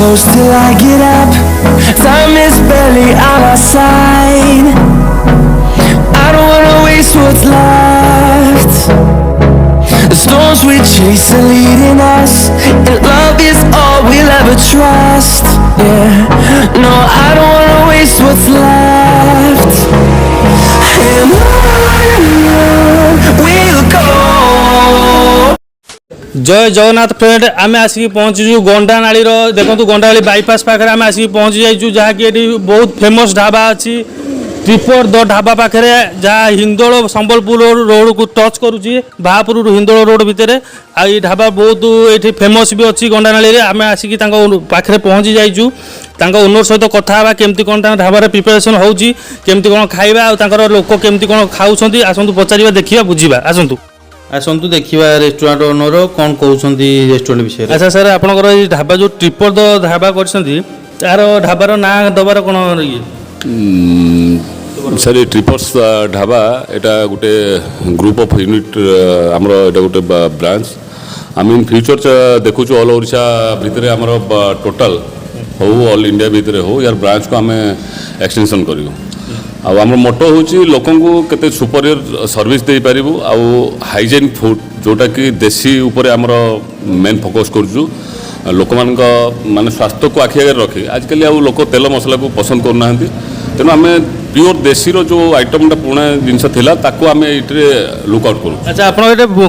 close till I get up. Time is barely on our side. I don't wanna waste what's left. The storms we chase are leading us, and love is all we'll ever trust. Yeah, no, I don't wanna waste what's left. And on we'll go. जय Jagannath friend आम आसिक पहुँचु गंडानाली देखो गंडानाली bypass पाखे आम आसिक पहुँची जाइए जहाँकि ये बहुत फेमस ढाबा अच्छी ट्रिपर द ढाबा पाखे जहाँ हिंदोल संबलपुर रोड को टच करुच्ची बाहापुर हिंदोल रोड भितर आई ढाबा बहुत ये फेमस भी अच्छी गंडानाली आम आसिक पाखे पहुँची जाइए ओनर सहित कथा केमती कौन ढाबार प्रिपेरेसन होची केमती कौन खाइबा और लोक केमती कौन खाऊँ आसतु पचार देखा बुझा आसतु आसतु देखा रेस्टोरेंट ओनर कौन कहते रेस्टोरेंट विषय। अच्छा सर आपंकर ढाबा जो ट्रिपल द ढाबा कर ढाबार ना दबार कौन ये सर ट्रिपर्स ढाबा एटा गोटे ग्रुप ऑफ यूनिट आमर एटा गोटे ब्रांच आम इन फ्यूचर देखु ऑल ओडिशा भितर आमर टोटल हो ऑल इंडिया भितर हो यार ब्रांच को आम एक्सटेंशन करूँ आमर मोटो हूँ लोक केते सुपरियर सर्विस दे पारिबु आउ हाइजेन फूड जोटा कि देसी उपरे आमर मेन फोकस करूँ लोक माने स्वास्थ्य को आखि आगे रखी आजिकल आउ लोक तेल मसला को पसंद करना तेणु आम प्योर देसी रो जो आइटमटा पुराना जिनस थिला ताको आम ये लुकआउट करूँ। अच्छा आप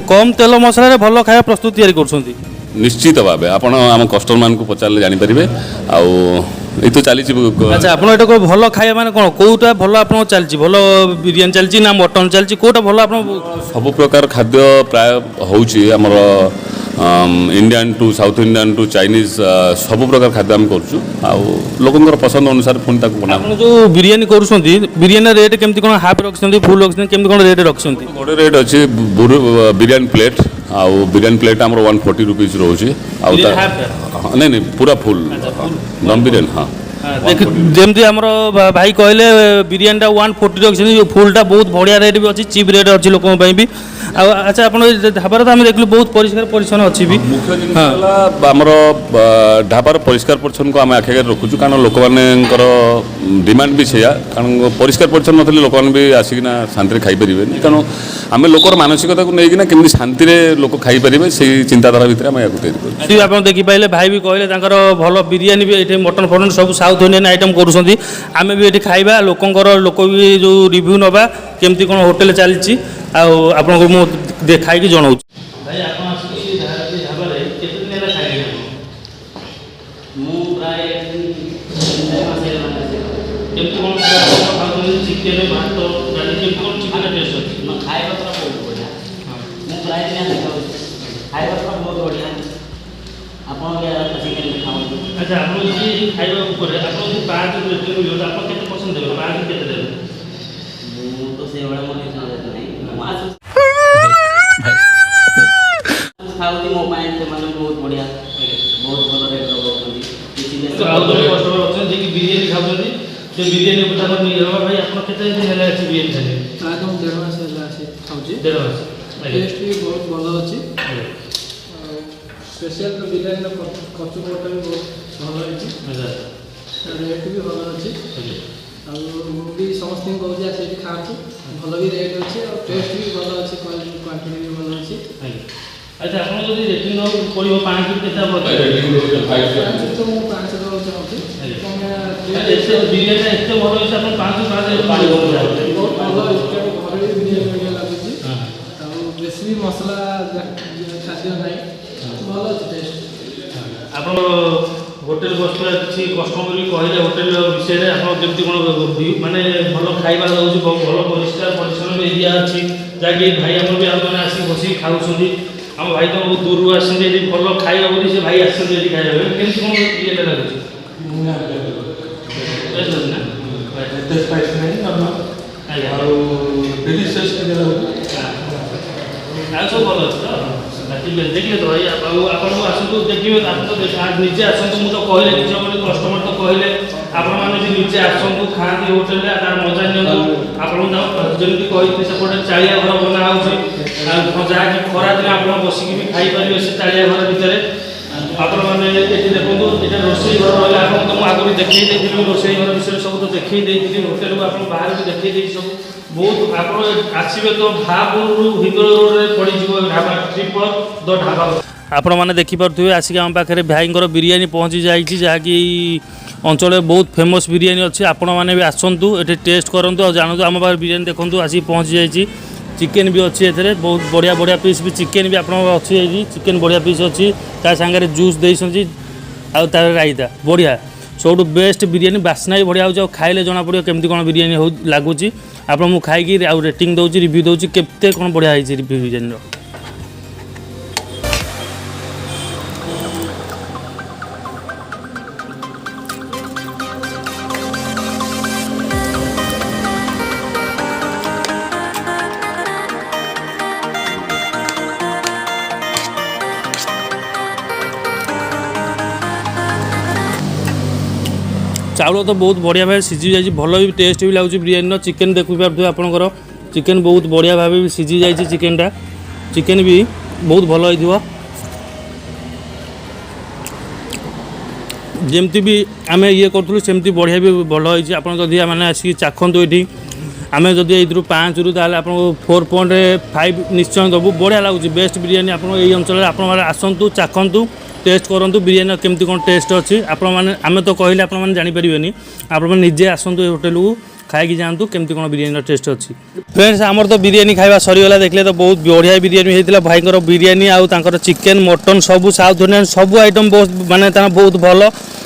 कम तेल मसला भल खाया प्रस्तुत तैयारी करछंती निश्चित भाव आप आम कस्टमर मान को पचारे जानीपारे आई तो चली। अच्छा आप भल खाया माने कौन कौटा भल आप चलती भल बिरियानी चलती ना मटन चलती कौटा भल आप सब प्रकार खाद्य प्राय होची हमर Indian to South Indian to Chinese सब प्रकार खाद्य आम करूँ लोकंर पसंद अनुसार पुणी बना जो बिरियानी करुँच बिरियानी रेट केमती कौन हाफ रखते फुल रखते केमती कौन रेट रखते गोटे रेट अच्छी बिरियानी प्लेट आउ बिरियानी प्लेट आम 140 रुपीज रोचे नहीं नहीं पूरा फुल दम बिरियानी हाँ जमती आम भाई कहले बिरियानीटा 140 रखते फुलटा बहुत बढ़िया रेट भी अच्छी चीप रेट अच्छी लोकों भी। अच्छा आप ढाबार तो आम देखल बहुत परिष्कार परिच्छन्न अच्छी भी मुख्य जिन आमर ढाबार परिष्कार परिच्छन्न को आम आखि आगे रखुचु कारण लोक मानकर डिमांड भी से कारण परिष्कार परिच्छन्न नथले लोक भी आसिकिना शांति खाई पारे कारण आम लोकर मानसिकता को लेकिन केमती शांति लोक खाई पारे से चिंताधारा भितर आम या आप देखिपारे भाई भी कहले भल बिरियानी भी ये मटन फटन सब साउथ इंडियन आइटम करुँच आम भी ये खाइबा लोकंर लोक भी जो रिव्यू नवा केमती कौन होटेल चलती आपको मुझे खाई जनाऊँ भाई चिकेन भात डाली चिकेन टेस्ट खाଇବା बहुत बढ़िया ମୁଁ ପ୍ରାୟ ଦିନ ଖାଇବା ବହୁତ ବଢ଼ିଆ ଆପଣ ଚିକେନ ଖାଆନ୍ତୁ। ଆଚ୍ଛା ଆପଣ ଯଦି ଖାଇବା ଉପରେ ଆପଣ ଯଦି 5 ରେଟିଂ ମିଳିବ ଆପଣ କେତେ ପସନ୍ଦ ଦେବେ 5 କେତେ ଦେବେ ମୁଁ ତ ସେଇଭଳିଆ ମୋ ନିଶ୍ଚୟ ନାହିଁ ଖାଉଛି ମୋ ପାଇଁ ସେମାନେ ବହୁତ ବଢ଼ିଆ ବହୁତ ଭଲ ରେଟ୍ ଲଗାଉଛନ୍ତି କିଛି ଆଉ ଜଣେ କଷ୍ଟମର ଅଛନ୍ତି ଯିଏକି ବିରିୟାନୀ ଖାଉଛନ୍ତି ସେ ବିରିୟାନୀ ଉପରେ ତାଙ୍କର ନିର୍ଭର ଭାଇ ଆପଣ କେତେ ଦିନ ହେଲା ଅଛି ବିରିୟାନୀ ଖାଇଲେ ପ୍ରାୟତଃ 1.5 ମାସ ହେଲା ଅଛି ଖାଉଛି 1.5 ମାସ ଟେଷ୍ଟ ବି ବହୁତ ଭଲ ଅଛି ସ୍ପେଶାଲ ବିରିୟାନୀର କଚୁମ୍ବରଟା ବି ବହୁତ ଭଲ ହେଇଛି ରେଟ୍ ବି ଭଲ ଅଛି ଆଉ ମୁଁ ବି ସମସ୍ତଙ୍କୁ କହୁଛି ଆସି ଏଠି ଖାଆନ୍ତୁ ଭଲ ବି ରେଟ୍ ଅଛି ଆଉ ଟେଷ୍ଟ ବି ଭଲ ଅଛି କ୍ୱାଣ୍ଟିଟି ବି ଭଲ ଅଛି। अच्छा आप जो रेटिंग पड़ो 5 केते तो ମୁଁ 5 ଦେବାକୁ ଚାହୁଁଛି बिरियानी एत भल है आप 5 ବହୁତ ଭଲ ଘରେ ବି ବିରିୟାନୀ ଲାଗୁଛି ଆଉ ବେଶୀ ବି ମସଲା ଖାଦ୍ୟ ନାହିଁ ଭଲ ଅଛି ଟେଷ୍ଟ। आप होटेल बसला किसी कस्टमर भी कहले होटेल विषय में आप केमती कौन माने भल खाइबा दउछि भल परिष्कार परिच्छन्न एरिया अच्छी जहाँकि भाई आम भी आने आसिक बसिक खाऊँ आम भाई तो बहुत दूर आसते भल खाइबा बोली से भाई आसते खाइबा केमती कौन ये लगुच सब भल अच्छे देखिए तो भाई आपको आसतु देखिए आप तो निजे आसतु मुझे कहले किसी कस्टमर तो कहले आपण मैंने निजे आसतु खाती होटेल तार मजा नियंतु आपको जमी कही सेपटे चालिया घर बना हो जहाँकि खरा दिन आप बसिक भी खाई पारे से चालिया घर भितर ଆପଣମାନେ ଏଠି ଦେଖନ୍ତୁ ଏଇଟା ରୋଷେଇ ଘର ରହିଲା। ଆପଣଙ୍କୁ ତ ମୁଁ ଆଗରୁ ଦେଖେଇ ଦେଇଥିଲି ରୋଷେଇ ଘର ବିଷୟରେ ସବୁ ତ ଦେଖେଇ ଦେଇଥିଲି। ହୋଟେଲକୁ ଆପଣ ବାହାରେ ବି ଦେଖେଇ ଦେଇଛି ସବୁ। ବହୁତ ଆପଣ ଆସିବେ ତ ଭାବୁରୁ ହିନ୍ଦୋଳ ରୋଡ଼ରେ ପଡ଼ିଯିବ ଢାବା, ଟ୍ରିପଲ୍ ଦ ଢାବା। ଆପଣମାନେ ଦେଖିପାରୁଥିବେ ଆସିକି ଆମ ପାଖରେ ଭାଇଙ୍କର ବିରିୟାନୀ ପହଞ୍ଚି ଯାଇଛି, ଯାହାକି ଅଞ୍ଚଳରେ ବହୁତ ଫେମସ୍ ବିରିୟାନୀ ଅଛି। ଆପଣମାନେ ବି ଆସନ୍ତୁ ଏଠି ଟେଷ୍ଟ କରନ୍ତୁ ଆଉ ଜାଣନ୍ତୁ। ଆମ ପାଖରେ ବିରିୟାନୀ ଦେଖନ୍ତୁ ଆସିକି ପହଞ୍ଚି ଯାଇଛି। ଚିକେନ୍ ବି ଅଛି ଏଥିରେ, ବହୁତ ବଢ଼ିଆ ବଢ଼ିଆ ପିସ୍ ବି ଚିକେନ୍ ବି ଆପଣଙ୍କର ଅଛି। ଏଇଠି ଚିକେନ୍ ବଢ଼ିଆ ପିସ୍ ଅଛି, ତା ସାଙ୍ଗରେ ଜୁସ୍ ଦେଇଛନ୍ତି ଆଉ ତାର ରାଇତା ବଢ଼ିଆ। ସବୁଠୁ ବେଷ୍ଟ ବିରିୟାନୀ, ବାସ୍ନା ବି ବଢ଼ିଆ ହେଉଛି ଆଉ ଖାଇଲେ ଜଣାପଡ଼ିବ କେମିତି କ'ଣ ବିରିୟାନୀ ଲାଗୁଛି। ଆପଣ ମୁଁ ଖାଇକି ଆଉ ରେଟିଂ ଦେଉଛି, ରିଭ୍ୟୁ ଦେଉଛି କେତେ କ'ଣ ବଢ଼ିଆ ହେଇଛି ବିରିୟାନୀର। ଚାଉଳ ତ ବହୁତ ବଢ଼ିଆ ଭାବେ ସିଝି ଯାଇଛି, ଭଲ ବି ଟେଷ୍ଟ ବି ଲାଗୁଛି ବିରିୟାନୀର। ଚିକେନ୍ ଦେଖିପାରୁଥିବେ ଆପଣଙ୍କର, ଚିକେନ୍ ବହୁତ ବଢ଼ିଆ ଭାବେ ବି ସିଝି ଯାଇଛି। ଚିକେନ୍ଟା ଚିକେନ୍ ବି ବହୁତ ଭଲ ହେଇଥିବ। ଯେମିତି ବି ଆମେ ଇଏ କରୁଥିଲୁ ସେମିତି ବଢ଼ିଆ ବି ଭଲ ହେଇଛି। ଆପଣ ଯଦି ମାନେ ଆସିକି ଚାଖନ୍ତୁ ଏଇଠି, ଆମେ ଯଦି ଏଇଥିରୁ 5ରୁ ତାହେଲେ ଆପଣଙ୍କୁ 4.5 ନିଶ୍ଚୟ ଦେବୁ। ବଢ଼ିଆ ଲାଗୁଛି, ବେଷ୍ଟ ବିରିୟାନୀ। ଆପଣ ଏଇ ଅଞ୍ଚଳରେ ଆପଣମାନେ ଆସନ୍ତୁ, ଚାଖନ୍ତୁ, ଟେଷ୍ଟ କରନ୍ତୁ ବିରିୟାନୀର କେମିତି କ'ଣ ଟେଷ୍ଟ ଅଛି। ଆପଣମାନେ ଆମେ ତ କହିଲେ ଆପଣମାନେ ଜାଣିପାରିବେନି, ଆପଣମାନେ ନିଜେ ଆସନ୍ତୁ ଏ ହୋଟେଲକୁ, ଖାଇକି ଯାଆନ୍ତୁ କେମିତି କ'ଣ ବିରିୟାନୀର ଟେଷ୍ଟ ଅଛି। ଫ୍ରେଣ୍ଡସ୍ ଆମର ତ ବିରିୟାନୀ ଖାଇବା ସରିଗଲା। ଦେଖିଲେ ତ ବହୁତ ବଢ଼ିଆ ବିରିୟାନୀ ହେଇଥିଲା। ଭାଇଙ୍କର ବିରିୟାନୀ ଆଉ ତାଙ୍କର ଚିକେନ୍, ମଟନ୍ ସବୁ ସାଉଥ୍ ଇଣ୍ଡିଆନ୍ ସବୁ ଆଇଟମ୍ ବହୁତ ମାନେ ତାଙ୍କ ବହୁତ ଭଲ।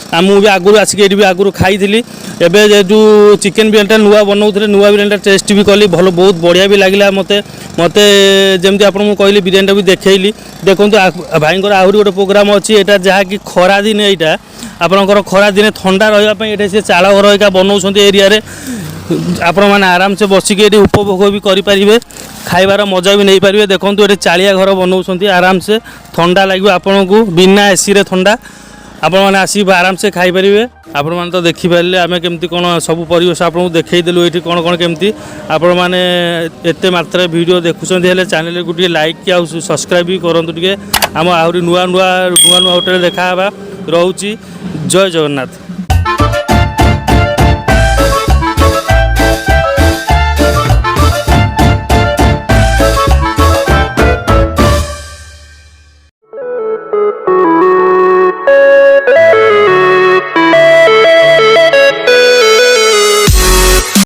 ଆଉ ମୁଁ ବି ଆଗରୁ ଆସିକି ଏଠି ବି ଆଗରୁ ଖାଇଥିଲି। ଏବେ ଯେହେତୁ ଚିକେନ୍ ବିରିୟାନୀଟା ନୂଆ ବନାଉଥିଲେ, ନୂଆ ବିରିୟାନୀଟା ଟେଷ୍ଟ ବି କଲି, ଭଲ ବହୁତ ବଢ଼ିଆ ବି ଲାଗିଲା ମୋତେ। ଯେମିତି ଆପଣଙ୍କୁ କହିଲି ବିରିୟାନୀଟା ବି ଦେଖେଇଲି। ଦେଖନ୍ତୁ ଭାଇଙ୍କର ଆହୁରି ଗୋଟେ ପ୍ରୋଗ୍ରାମ୍ ଅଛି, ଏଇଟା ଯାହାକି ଖରାଦିନେ, ଏଇଟା ଆପଣଙ୍କର ଖରାଦିନେ ଥଣ୍ଡା ରହିବା ପାଇଁ ଏଠି ସେ ଚାଳ ଘର ଏକା ବନାଉଛନ୍ତି ଏରିଆରେ। ଆପଣମାନେ ଆରାମସେ ବସିକି ଏଠି ଉପଭୋଗ ବି କରିପାରିବେ, ଖାଇବାର ମଜା ବି ନେଇପାରିବେ। ଦେଖନ୍ତୁ ଏଠି ଚାଳିଆ ଘର ବନାଉଛନ୍ତି, ଆରାମସେ ଥଣ୍ଡା ଲାଗିବ ଆପଣଙ୍କୁ, ବିନା ଏସିରେ ଥଣ୍ଡା। ଆପଣମାନେ ଆସିକି ଆରାମସେ ଖାଇପାରିବେ। ଆପଣମାନେ ତ ଦେଖିପାରିଲେ ଆମେ କେମିତି କ'ଣ ସବୁ ପରିବେଶ ଆପଣଙ୍କୁ ଦେଖେଇଦେଲୁ ଏଇଠି କ'ଣ କ'ଣ କେମିତି। ଆପଣମାନେ ଏତେ ମାତ୍ରାରେ ଭିଡ଼ିଓ ଦେଖୁଛନ୍ତି ହେଲେ ଚ୍ୟାନେଲକୁ ଟିକେ ଲାଇକ୍ ଆଉ ସବସ୍କ୍ରାଇବ୍ ବି କରନ୍ତୁ ଟିକେ। ଆମ ଆହୁରି ନୂଆ ନୂଆ ହୋଟେଲ ଦେଖାହେବା। ରହୁଛି, ଜୟ ଜଗନ୍ନାଥ।